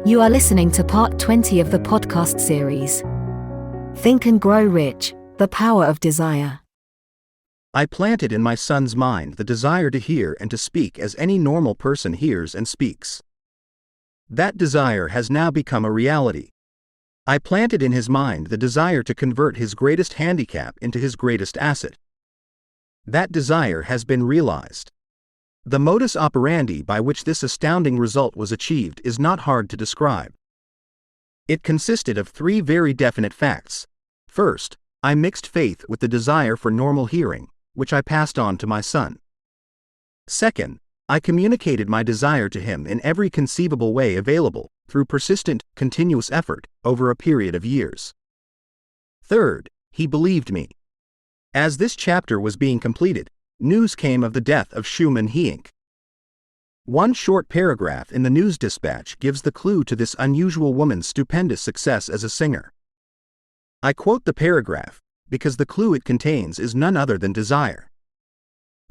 You are listening to part 20 of the podcast series, Think and Grow Rich, The Power of Desire. I planted in my son's mind the desire to hear and to speak as any normal person hears and speaks. That desire has now become a reality. I planted in his mind the desire to convert his greatest handicap into his greatest asset. That desire has been realized. The modus operandi by which this astounding result was achieved is not hard to describe. It consisted of three very definite facts. First, I mixed faith with the desire for normal hearing, which I passed on to my son. Second, I communicated my desire to him in every conceivable way available, through persistent, continuous effort, over a period of years. Third, he believed me. As this chapter was being completed, news came of the death of Schumann Heink. One short paragraph in the news dispatch gives the clue to this unusual woman's stupendous success as a singer. I quote the paragraph, because the clue it contains is none other than desire.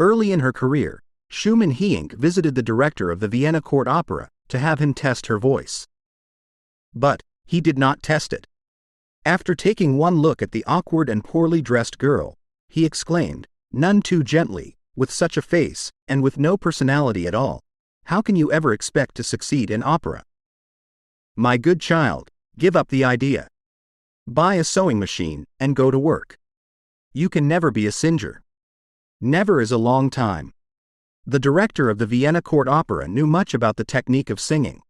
Early in her career, Schumann Heink visited the director of the Vienna Court Opera to have him test her voice. But he did not test it. After taking one look at the awkward and poorly dressed girl, he exclaimed, none too gently, with such a face, and with no personality at all, how can you ever expect to succeed in opera? My good child, give up the idea. Buy a sewing machine, and go to work. You can never be a singer. Never is a long time. The director of the Vienna Court Opera knew much about the technique of singing.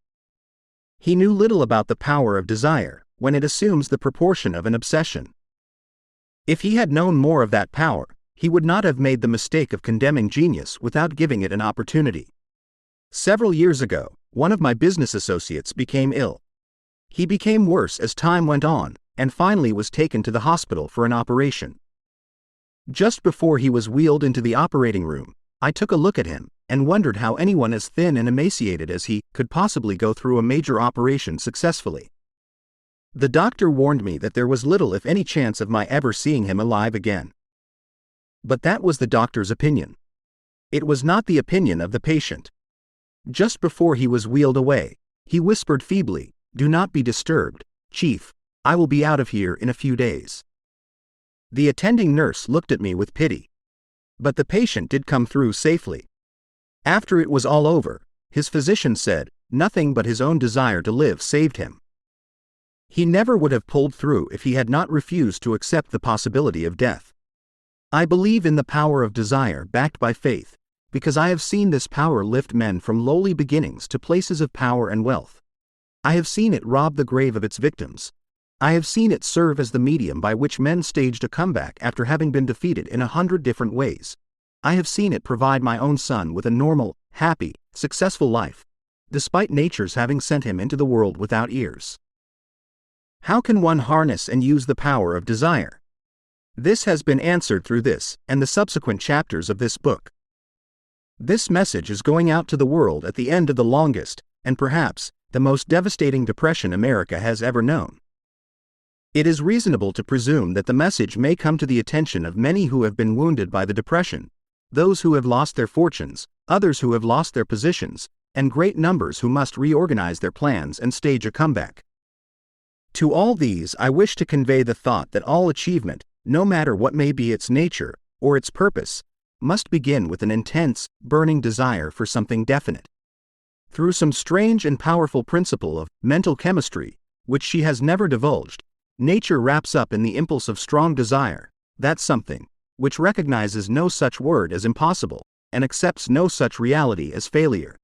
He knew little about the power of desire, when it assumes the proportion of an obsession. If he had known more of that power, he would not have made the mistake of condemning genius without giving it an opportunity. Several years ago, one of my business associates became ill. He became worse as time went on, and finally was taken to the hospital for an operation. Just before he was wheeled into the operating room, I took a look at him, and wondered how anyone as thin and emaciated as he could possibly go through a major operation successfully. The doctor warned me that there was little if any chance of my ever seeing him alive again. But that was the doctor's opinion. It was not the opinion of the patient. Just before he was wheeled away, he whispered feebly, "Do not be disturbed, Chief, I will be out of here in a few days." The attending nurse looked at me with pity. But the patient did come through safely. After it was all over, his physician said, nothing but his own desire to live saved him. He never would have pulled through if he had not refused to accept the possibility of death. I believe in the power of desire backed by faith, because I have seen this power lift men from lowly beginnings to places of power and wealth. I have seen it rob the grave of its victims. I have seen it serve as the medium by which men staged a comeback after having been defeated in 100 different ways. I have seen it provide my own son with a normal, happy, successful life, despite nature's having sent him into the world without ears. How can one harness and use the power of desire? This has been answered through this and the subsequent chapters of this book. This message is going out to the world at the end of the longest, and perhaps, the most devastating depression America has ever known. It is reasonable to presume that the message may come to the attention of many who have been wounded by the depression, those who have lost their fortunes, others who have lost their positions, and great numbers who must reorganize their plans and stage a comeback. To all these I wish to convey the thought that all achievement, no matter what may be its nature, or its purpose, must begin with an intense, burning desire for something definite. Through some strange and powerful principle of mental chemistry, which she has never divulged, nature wraps up in the impulse of strong desire, that something, which recognizes no such word as impossible, and accepts no such reality as failure.